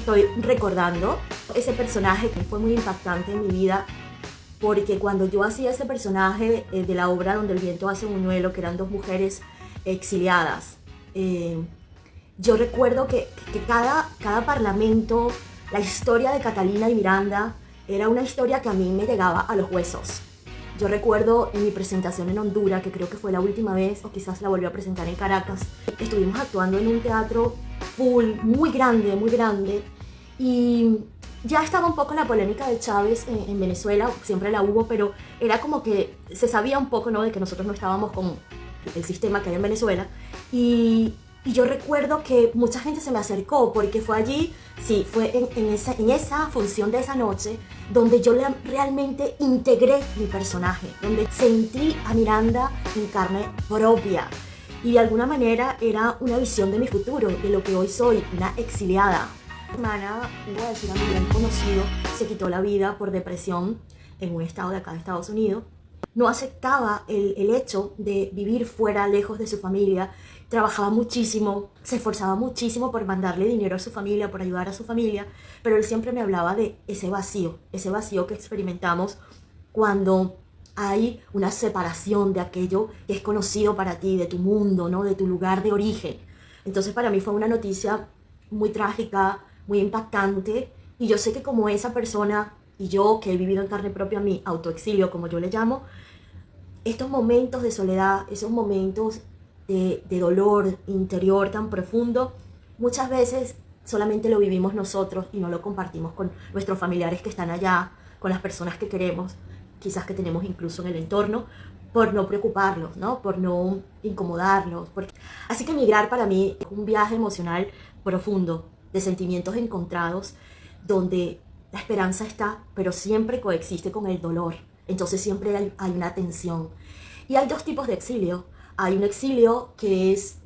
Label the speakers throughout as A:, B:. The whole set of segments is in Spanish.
A: estoy recordando ese personaje que fue muy impactante en mi vida, porque cuando yo hacía ese personaje de la obra Donde el viento hace un buñuelo, que eran dos mujeres exiliadas, yo recuerdo que cada parlamento, la historia de Catalina y Miranda era una historia que a mí me llegaba a los huesos. Yo recuerdo en mi presentación en Honduras, que creo que fue la última vez, o quizás la volví a presentar en Caracas, estuvimos actuando en un teatro full, muy grande, y ya estaba un poco la polémica de Chávez en Venezuela, siempre la hubo, pero era como que se sabía un poco, ¿no?, de que nosotros no estábamos con el sistema que hay en Venezuela, y yo recuerdo que mucha gente se me acercó porque fue allí, sí, fue en esa función de esa noche donde yo realmente integré mi personaje, donde sentí a Miranda en carne propia. Y de alguna manera era una visión de mi futuro, de lo que hoy soy, una exiliada. Una hermana, voy a decir a mi bien conocido, se quitó la vida por depresión en un estado de acá de Estados Unidos. No aceptaba el hecho de vivir fuera, lejos de su familia. Trabajaba muchísimo, se esforzaba muchísimo por mandarle dinero a su familia, por ayudar a su familia, pero él siempre me hablaba de ese vacío que experimentamos cuando hay una separación de aquello que es conocido para ti, de tu mundo, ¿no?, de tu lugar de origen. Entonces para mí fue una noticia muy trágica, muy impactante, y yo sé que como esa persona y yo que he vivido en carne propia mi autoexilio, como yo le llamo, estos momentos de soledad, esos momentos de dolor interior tan profundo, muchas veces solamente lo vivimos nosotros y no lo compartimos con nuestros familiares que están allá, con las personas que queremos, quizás que tenemos incluso en el entorno, por no preocuparlos, ¿no?, por no incomodarlos. Así que migrar para mí es un viaje emocional profundo, de sentimientos encontrados, donde la esperanza está, pero siempre coexiste con el dolor. Entonces siempre hay una tensión. Y hay dos tipos de exilio. Hay un exilio que es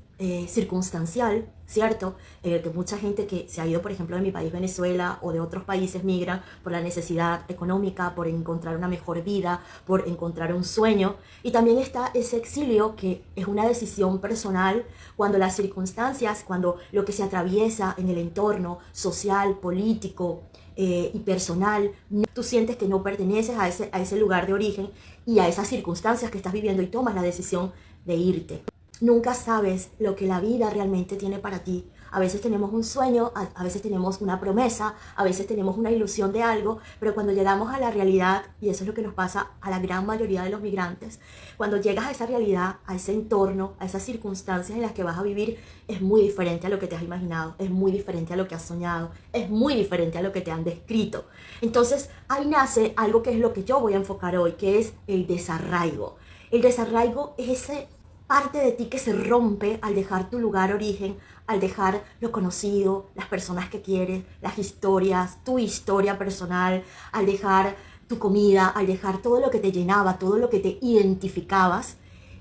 A: circunstancial, ¿cierto? En el que mucha gente que se ha ido, por ejemplo, de mi país, Venezuela, o de otros países migra por la necesidad económica, por encontrar una mejor vida, por encontrar un sueño. Y también está ese exilio que es una decisión personal cuando las circunstancias, cuando lo que se atraviesa en el entorno social, político, y personal, tú sientes que no perteneces a ese lugar de origen y a esas circunstancias que estás viviendo y tomas la decisión de irte. Nunca sabes lo que la vida realmente tiene para ti. A veces tenemos un sueño, a veces tenemos una promesa, a veces tenemos una ilusión de algo, pero cuando llegamos a la realidad, y eso es lo que nos pasa a la gran mayoría de los migrantes, cuando llegas a esa realidad, a ese entorno, a esas circunstancias en las que vas a vivir, es muy diferente a lo que te has imaginado, es muy diferente a lo que has soñado, es muy diferente a lo que te han descrito. Entonces ahí nace algo que es lo que yo voy a enfocar hoy, que es el desarraigo. El desarraigo es ese parte de ti que se rompe al dejar tu lugar origen, al dejar lo conocido, las personas que quieres, las historias, tu historia personal, al dejar tu comida, al dejar todo lo que te llenaba, todo lo que te identificabas,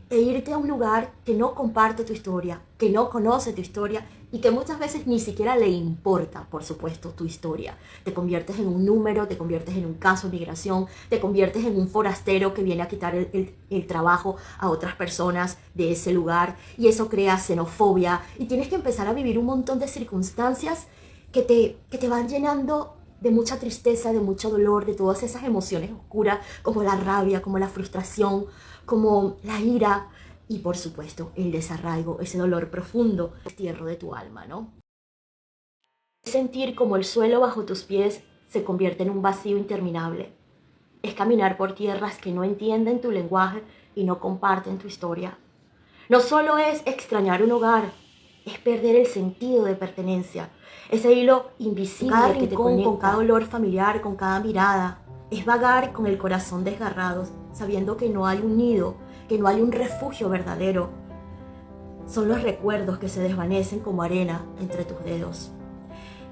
A: e irte a un lugar que no comparte tu historia, que no conoce tu historia y que muchas veces ni siquiera le importa, por supuesto, tu historia. Te conviertes en un número, te conviertes en un caso de migración, te conviertes en un forastero que viene a quitar el trabajo a otras personas de ese lugar, y eso crea xenofobia y tienes que empezar a vivir un montón de circunstancias que te van llenando de mucha tristeza, de mucho dolor, de todas esas emociones oscuras, como la rabia, como la frustración, como la ira y, por supuesto, el desarraigo, ese dolor profundo, el destierro de tu alma, ¿no? Sentir como el suelo bajo tus pies se convierte en un vacío interminable. Es caminar por tierras que no entienden tu lenguaje y no comparten tu historia. No solo es extrañar un hogar, es perder el sentido de pertenencia, ese hilo invisible cada que te conecta con cada olor familiar, con cada mirada. Es vagar con el corazón desgarrado, sabiendo que no hay un nido, que no hay un refugio verdadero. Son los recuerdos que se desvanecen como arena entre tus dedos.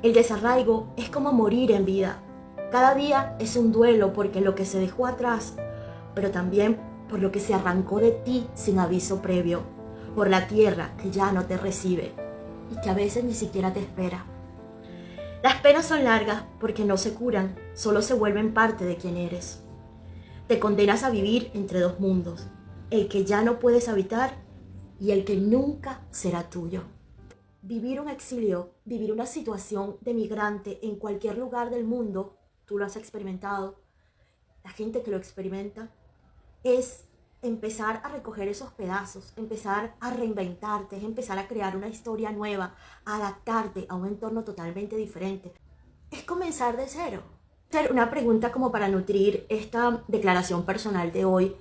A: El desarraigo es como morir en vida. Cada día es un duelo porque lo que se dejó atrás, pero también por lo que se arrancó de ti sin aviso previo, por la tierra que ya no te recibe y que a veces ni siquiera te espera. Las penas son largas porque no se curan, solo se vuelven parte de quien eres. Te condenas a vivir entre dos mundos, el que ya no puedes habitar y el que nunca será tuyo. vivir un exilio, vivir una situación de migrante en cualquier lugar del mundo, tú lo has experimentado, la gente que lo experimenta, es empezar a recoger esos pedazos, empezar a reinventarte, es empezar a crear una historia nueva, a adaptarte a un entorno totalmente diferente. Es comenzar de cero. Hacer una pregunta como para nutrir esta declaración personal de hoy,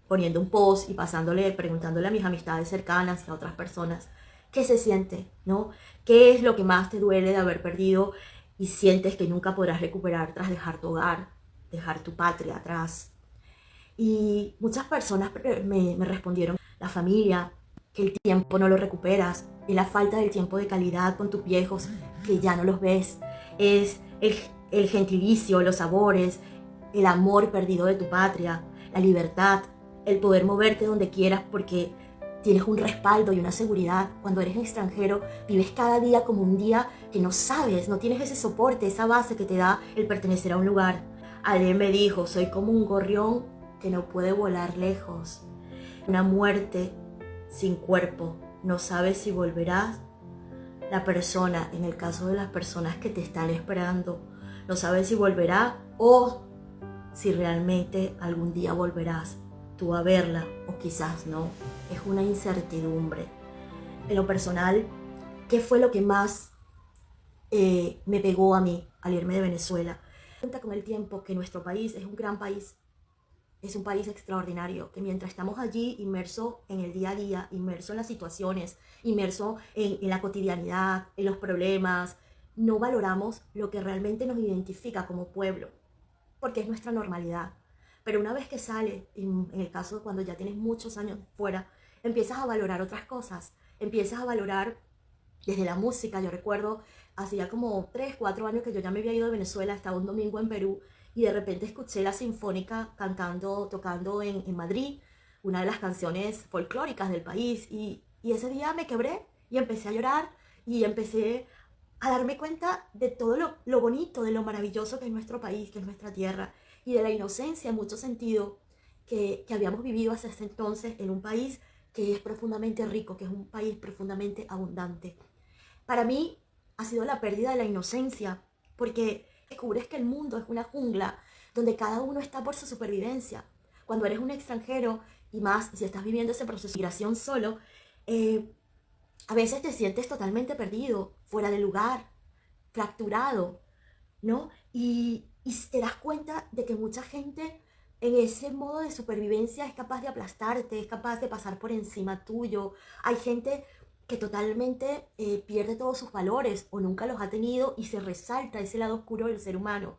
A: poniendo un post y preguntándole a mis amistades cercanas y a otras personas, ¿qué se siente? ¿No? ¿Qué es lo que más te duele de haber perdido y sientes que nunca podrás recuperar tras dejar tu hogar, dejar tu patria atrás? Y muchas personas me respondieron, la familia, que el tiempo no lo recuperas, es la falta del tiempo de calidad con tus viejos, que ya no los ves, es el gentilicio, los sabores, el amor perdido de tu patria, la libertad, el poder moverte donde quieras porque tienes un respaldo y una seguridad. Cuando eres extranjero, vives cada día como un día que no sabes, no tienes ese soporte, esa base que te da el pertenecer a un lugar. Alguien me dijo, soy como un gorrión que no puede volar lejos. Una muerte sin cuerpo, no sabes si volverás. La persona, en el caso de las personas que te están esperando, no sabes si volverá o si realmente algún día volverás tú a verla o quizás no. Es una incertidumbre. En lo personal, ¿qué fue lo que más me pegó a mí al irme de Venezuela? Cuenta con el tiempo que nuestro país es un gran país. Es un país extraordinario, que mientras estamos allí inmerso en el día a día, inmerso en las situaciones, inmerso en la cotidianidad, en los problemas, no valoramos lo que realmente nos identifica como pueblo, porque es nuestra normalidad. Pero una vez que sale, en el caso de cuando ya tienes muchos años fuera, empiezas a valorar otras cosas, empiezas a valorar desde la música. Yo recuerdo, hacía como 3, 4 años que yo ya me había ido de Venezuela, estaba un domingo en Perú, y de repente escuché la Sinfónica tocando en Madrid, una de las canciones folclóricas del país, y ese día me quebré y empecé a llorar y empecé a darme cuenta de todo lo bonito, de lo maravilloso que es nuestro país, que es nuestra tierra, y de la inocencia en mucho sentido que habíamos vivido hasta ese entonces en un país que es profundamente rico, que es un país profundamente abundante. Para mí ha sido la pérdida de la inocencia, porque descubres que el mundo es una jungla donde cada uno está por su supervivencia. Cuando eres un extranjero, y más si estás viviendo ese proceso de migración solo, a veces te sientes totalmente perdido, fuera de lugar, fracturado, ¿no? Y te das cuenta de que mucha gente en ese modo de supervivencia es capaz de aplastarte, es capaz de pasar por encima tuyo. Hay gente que totalmente pierde todos sus valores o nunca los ha tenido y se resalta ese lado oscuro del ser humano.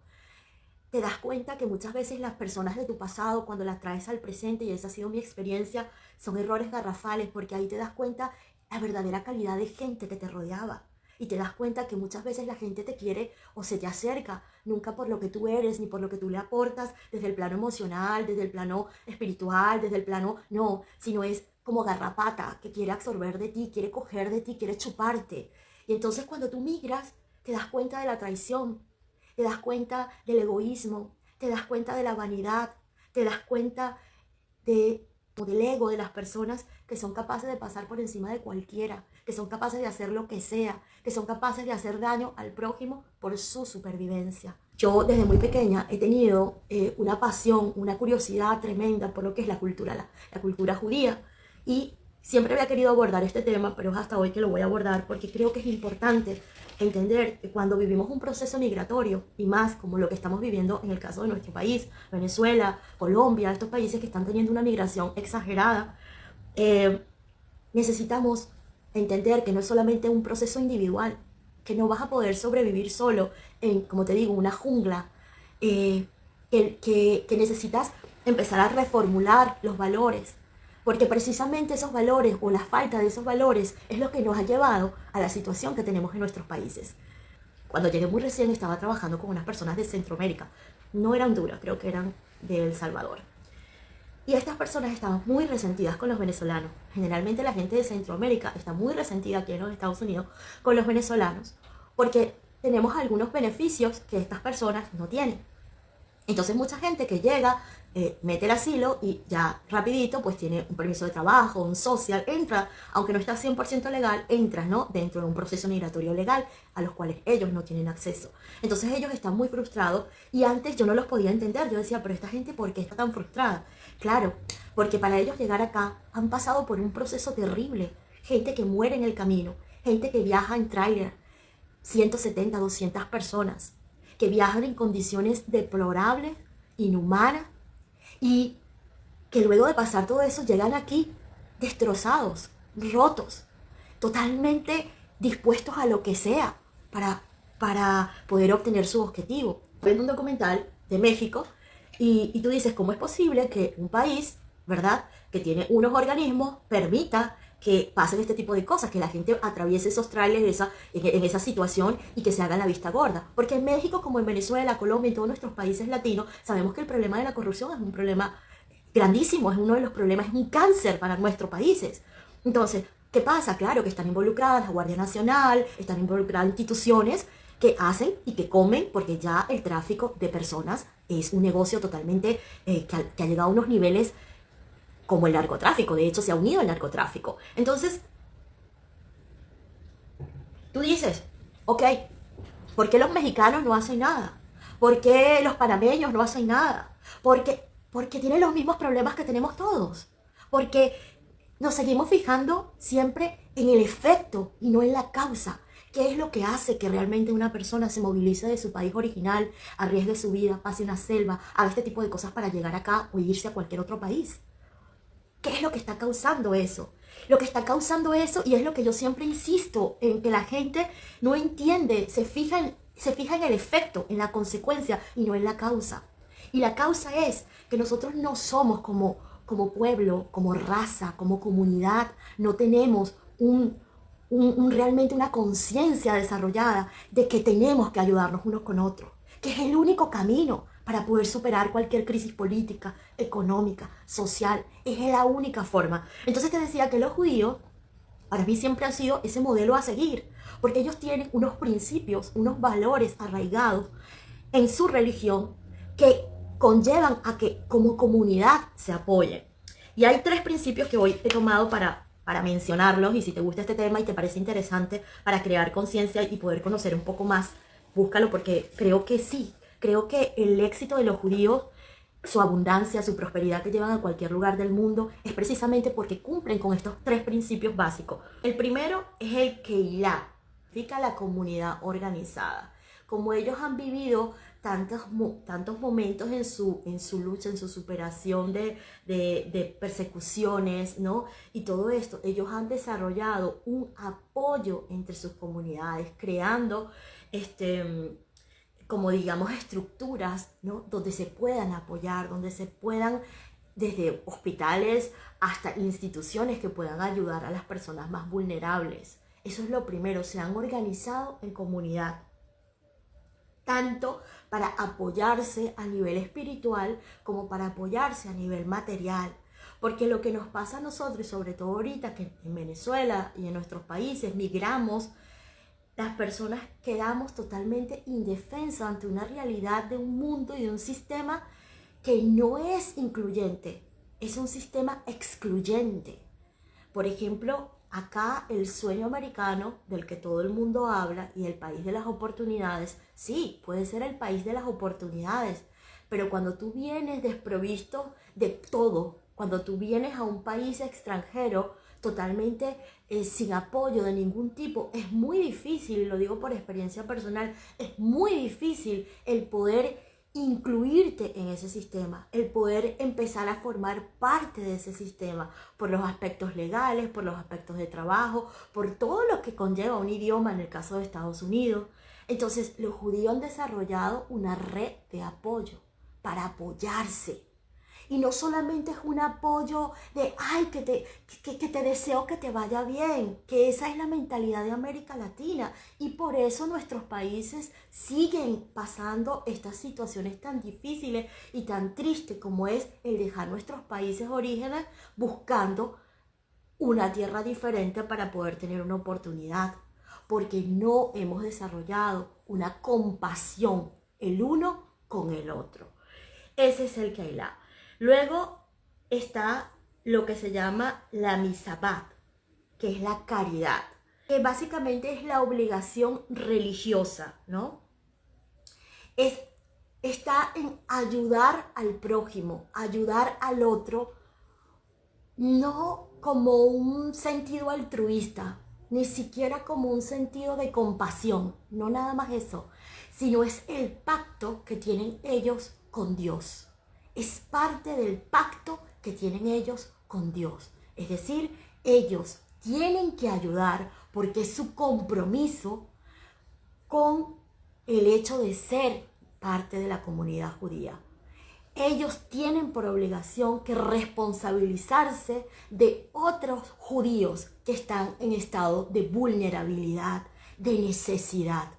A: Te das cuenta que muchas veces las personas de tu pasado, cuando las traes al presente, y esa ha sido mi experiencia, son errores garrafales, porque ahí te das cuenta la verdadera calidad de gente que te rodeaba. Y te das cuenta que muchas veces la gente te quiere o se te acerca, nunca por lo que tú eres, ni por lo que tú le aportas, desde el plano emocional, desde el plano espiritual, desde el plano, no, sino es como garrapata, que quiere absorber de ti, quiere coger de ti, quiere chuparte. Y entonces cuando tú migras, te das cuenta de la traición, te das cuenta del egoísmo, te das cuenta de la vanidad, te das cuenta del ego de las personas que son capaces de pasar por encima de cualquiera, que son capaces de hacer lo que sea, que son capaces de hacer daño al prójimo por su supervivencia. Yo desde muy pequeña he tenido una pasión, una curiosidad tremenda por lo que es la cultura judía, y siempre había querido abordar este tema, pero es hasta hoy que lo voy a abordar porque creo que es importante entender que cuando vivimos un proceso migratorio, y más como lo que estamos viviendo en el caso de nuestro país, Venezuela, Colombia, estos países que están teniendo una migración exagerada, necesitamos entender que no es solamente un proceso individual, que no vas a poder sobrevivir solo en, como te digo, una jungla, que necesitas empezar a reformular los valores, porque precisamente esos valores o la falta de esos valores es lo que nos ha llevado a la situación que tenemos en nuestros países. Cuando llegué muy recién estaba trabajando con unas personas de Centroamérica, no eran Honduras, creo que eran de El Salvador. Y estas personas estaban muy resentidas con los venezolanos. Generalmente la gente de Centroamérica está muy resentida aquí en los Estados Unidos con los venezolanos, porque tenemos algunos beneficios que estas personas no tienen. Entonces mucha gente que llega, mete el asilo y ya rapidito pues tiene un permiso de trabajo, un social, entra, aunque no está 100% legal, entras, ¿no?, dentro de un proceso migratorio legal a los cuales ellos no tienen acceso. Entonces ellos están muy frustrados y antes yo no los podía entender. Yo decía, pero esta gente, ¿por qué está tan frustrada? Claro, porque para ellos llegar acá han pasado por un proceso terrible. Gente que muere en el camino, gente que viaja en tráiler, 170, 200 personas, que viajan en condiciones deplorables, inhumanas, y que luego de pasar todo eso llegan aquí destrozados, rotos, totalmente dispuestos a lo que sea para poder obtener su objetivo. Ven un documental de México y tú dices, ¿cómo es posible que un país, ¿verdad?, que tiene unos organismos, permita que pasen este tipo de cosas, que la gente atraviese esos trailers en esa situación y que se hagan la vista gorda? Porque en México, como en Venezuela, Colombia y todos nuestros países latinos, sabemos que el problema de la corrupción es un problema grandísimo, es uno de los problemas, es un cáncer para nuestros países. Entonces, ¿qué pasa? Claro que están involucradas la Guardia Nacional, están involucradas instituciones que hacen y que comen, porque ya el tráfico de personas es un negocio totalmente que ha llegado a unos niveles como el narcotráfico. De hecho, se ha unido al narcotráfico. Entonces, tú dices, ok, ¿por qué los mexicanos no hacen nada? ¿Por qué los panameños no hacen nada? Porque tienen los mismos problemas que tenemos todos. Porque nos seguimos fijando siempre en el efecto y no en la causa. ¿Qué es lo que hace que realmente una persona se movilice de su país original, arriesgue su vida, pase una selva, haga este tipo de cosas para llegar acá o irse a cualquier otro país? ¿Qué es lo que está causando eso? Lo que está causando eso, y es lo que yo siempre insisto, en que la gente no entiende, se fija en el efecto, en la consecuencia y no en la causa. Y la causa es que nosotros no somos como pueblo, como raza, como comunidad, no tenemos realmente una conciencia desarrollada de que tenemos que ayudarnos unos con otros, que es el único camino para poder superar cualquier crisis política, económica, social. Es la única forma. Entonces te decía que los judíos para mí siempre han sido ese modelo a seguir, porque ellos tienen unos principios, unos valores arraigados en su religión que conllevan a que como comunidad se apoyen. Y hay 3 principios que hoy he tomado para mencionarlos, y si te gusta este tema y te parece interesante para crear conciencia y poder conocer un poco más, búscalo, porque creo que sí, creo que el éxito de los judíos, su abundancia, su prosperidad que llevan a cualquier lugar del mundo, es precisamente porque cumplen con estos 3 principios básicos. El primero es el Keilah, significa la comunidad organizada. Como ellos han vivido tantos momentos en su lucha, en su superación de persecuciones, ¿no?, y todo esto, ellos han desarrollado un apoyo entre sus comunidades, creando como digamos estructuras, ¿no?, donde se puedan apoyar, donde se puedan, desde hospitales hasta instituciones que puedan ayudar a las personas más vulnerables. Eso es lo primero, se han organizado en comunidad, tanto para apoyarse a nivel espiritual como para apoyarse a nivel material. Porque lo que nos pasa a nosotros, y sobre todo ahorita que en Venezuela y en nuestros países migramos, las personas quedamos totalmente indefensas ante una realidad de un mundo y de un sistema que no es incluyente, es un sistema excluyente. Por ejemplo, acá el sueño americano del que todo el mundo habla y el país de las oportunidades, sí, puede ser el país de las oportunidades, pero cuando tú vienes desprovisto de todo, cuando tú vienes a un país extranjero totalmente sin apoyo de ningún tipo, es muy difícil, y lo digo por experiencia personal, es muy difícil el poder incluirte en ese sistema, el poder empezar a formar parte de ese sistema, por los aspectos legales, por los aspectos de trabajo, por todo lo que conlleva un idioma en el caso de Estados Unidos. Entonces los judíos han desarrollado una red de apoyo para apoyarse. Y no solamente es un apoyo de, ay, que te deseo que te vaya bien, que esa es la mentalidad de América Latina. Y por eso nuestros países siguen pasando estas situaciones tan difíciles y tan tristes como es el dejar nuestros países orígenes buscando una tierra diferente para poder tener una oportunidad. Porque no hemos desarrollado una compasión el uno con el otro. Ese es el Keilah. Luego está lo que se llama la misabat, que es la caridad, que básicamente es la obligación religiosa, ¿no? Está en ayudar al prójimo, ayudar al otro, no como un sentido altruista, ni siquiera como un sentido de compasión, no nada más eso, sino es el pacto que tienen ellos con Dios. Es parte del pacto que tienen ellos con Dios. Es decir, ellos tienen que ayudar porque es su compromiso con el hecho de ser parte de la comunidad judía. Ellos tienen por obligación que responsabilizarse de otros judíos que están en estado de vulnerabilidad, de necesidad.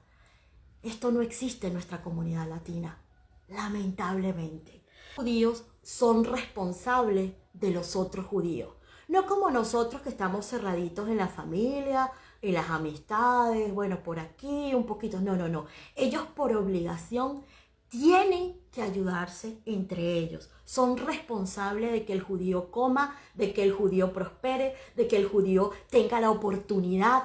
A: Esto no existe en nuestra comunidad latina, lamentablemente. Los judíos son responsables de los otros judíos, no como nosotros que estamos cerraditos en la familia, en las amistades, bueno, por aquí un poquito, no. Ellos por obligación tienen que ayudarse entre ellos. Son responsables de que el judío coma, de que el judío prospere, de que el judío tenga la oportunidad.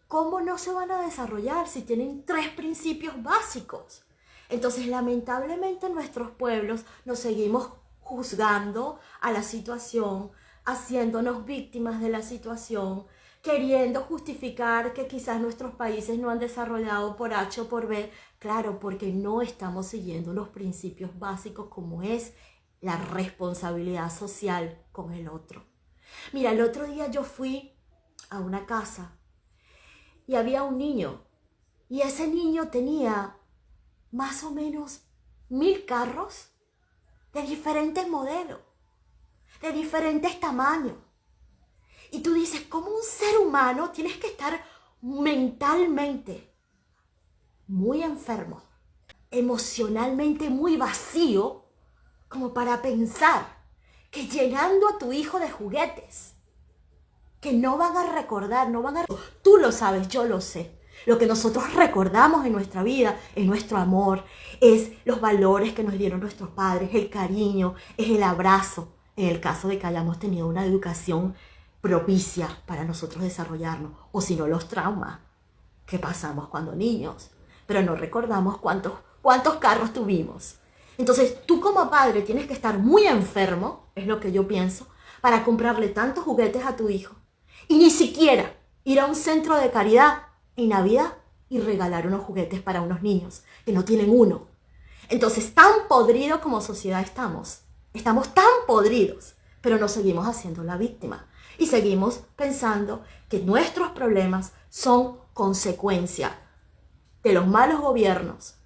A: ¿Cómo no se van a desarrollar si tienen 3 principios básicos? Entonces, lamentablemente en nuestros pueblos nos seguimos juzgando a la situación, haciéndonos víctimas de la situación, queriendo justificar que quizás nuestros países no han desarrollado por H o por B. Claro, porque no estamos siguiendo los principios básicos como es la responsabilidad social con el otro. Mira, el otro día yo fui a una casa y había un niño y ese niño tenía más o menos 1000 carros de diferentes modelos, de diferentes tamaños. Y tú dices, ¿cómo un ser humano tienes que estar mentalmente muy enfermo, emocionalmente muy vacío, como para pensar que llenando a tu hijo de juguetes, que no van a recordar, Tú lo sabes, yo lo sé. Lo que nosotros recordamos en nuestra vida es nuestro amor, es los valores que nos dieron nuestros padres, el cariño, es el abrazo, en el caso de que hayamos tenido una educación propicia para nosotros desarrollarnos, o si no los traumas que pasamos cuando niños, pero no recordamos cuántos carros tuvimos. Entonces tú como padre tienes que estar muy enfermo, es lo que yo pienso, para comprarle tantos juguetes a tu hijo y ni siquiera ir a un centro de caridad en Navidad y regalar unos juguetes para unos niños que no tienen uno. Entonces, tan podridos como sociedad estamos tan podridos, pero nos seguimos haciendo la víctima y seguimos pensando que nuestros problemas son consecuencia de los malos gobiernos,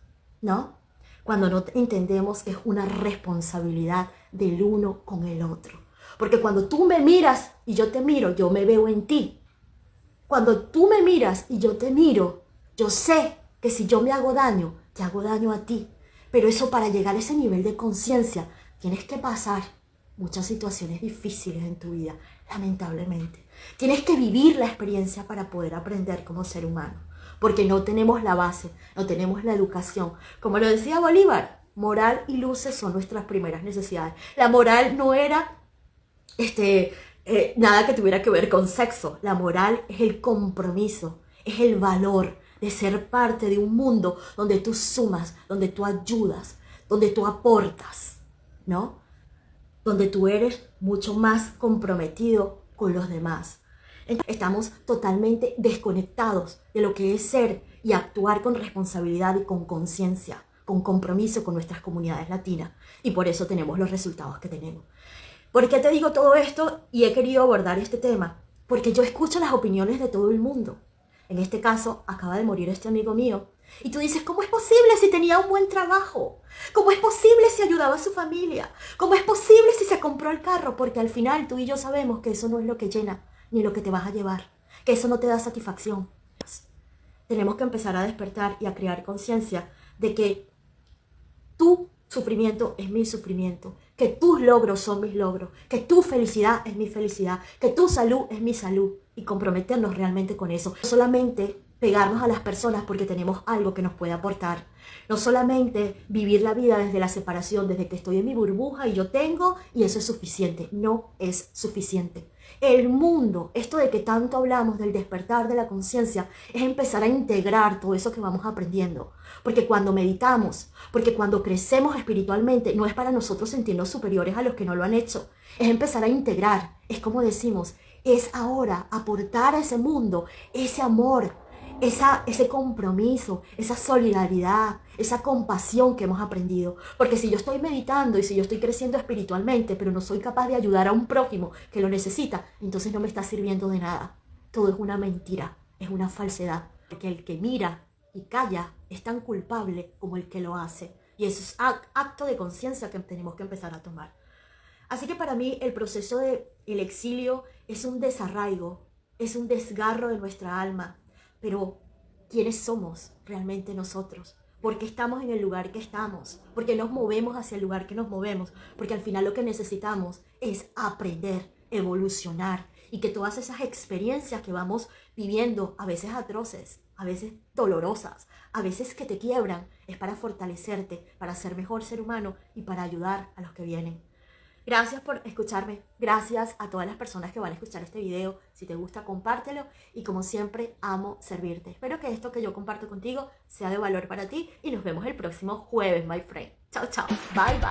A: ¿no? Cuando no entendemos que es una responsabilidad del uno con el otro. Porque cuando tú me miras y yo te miro, yo me veo en ti. Cuando tú me miras y yo te miro, yo sé que si yo me hago daño, te hago daño a ti. Pero eso, para llegar a ese nivel de conciencia, tienes que pasar muchas situaciones difíciles en tu vida, lamentablemente. Tienes que vivir la experiencia para poder aprender como ser humano. Porque no tenemos la base, no tenemos la educación. Como lo decía Bolívar, moral y luces son nuestras primeras necesidades. La moral no era nada que tuviera que ver con sexo. La moral es el compromiso, es el valor de ser parte de un mundo donde tú sumas, donde tú ayudas, donde tú aportas, ¿no? Donde tú eres mucho más comprometido con los demás. Estamos totalmente desconectados de lo que es ser y actuar con responsabilidad y con conciencia, con compromiso con nuestras comunidades latinas. Y por eso tenemos los resultados que tenemos. ¿Por qué te digo todo esto y he querido abordar este tema? Porque yo escucho las opiniones de todo el mundo. En este caso, acaba de morir este amigo mío. Y tú dices, ¿cómo es posible si tenía un buen trabajo? ¿Cómo es posible si ayudaba a su familia? ¿Cómo es posible si se compró el carro? Porque al final tú y yo sabemos que eso no es lo que llena, ni lo que te vas a llevar. Que eso no te da satisfacción. Tenemos que empezar a despertar y a crear conciencia de que tu sufrimiento es mi sufrimiento, que tus logros son mis logros, que tu felicidad es mi felicidad, que tu salud es mi salud, y comprometernos realmente con eso. No solamente pegarnos a las personas porque tenemos algo que nos puede aportar. No solamente vivir la vida desde la separación, desde que estoy en mi burbuja y yo tengo y eso es suficiente. No es suficiente. El mundo, esto de que tanto hablamos del despertar de la conciencia, es empezar a integrar todo eso que vamos aprendiendo. Porque cuando meditamos, porque cuando crecemos espiritualmente, no es para nosotros sentirnos superiores a los que no lo han hecho. Es empezar a integrar. Es como decimos, es ahora aportar a ese mundo ese amor, ese compromiso, esa solidaridad, esa compasión que hemos aprendido. Porque si yo estoy meditando y si yo estoy creciendo espiritualmente, pero no soy capaz de ayudar a un prójimo que lo necesita, entonces no me está sirviendo de nada. Todo es una mentira, es una falsedad. Porque el que mira y calla es tan culpable como el que lo hace. Y eso es acto de conciencia que tenemos que empezar a tomar. Así que para mí el proceso del exilio es un desarraigo, es un desgarro de nuestra alma. Pero, ¿quiénes somos realmente nosotros? ¿Por qué estamos en el lugar que estamos? ¿Por qué nos movemos hacia el lugar que nos movemos? Porque al final lo que necesitamos es aprender, evolucionar y que todas esas experiencias que vamos viviendo, a veces atroces, a veces dolorosas, a veces que te quiebran, es para fortalecerte, para ser mejor ser humano y para ayudar a los que vienen. Gracias por escucharme, gracias a todas las personas que van a escuchar este video. Si te gusta, compártelo y como siempre, amo servirte. Espero que esto que yo comparto contigo sea de valor para ti y nos vemos el próximo jueves, my friend. Chao, chao, bye, bye.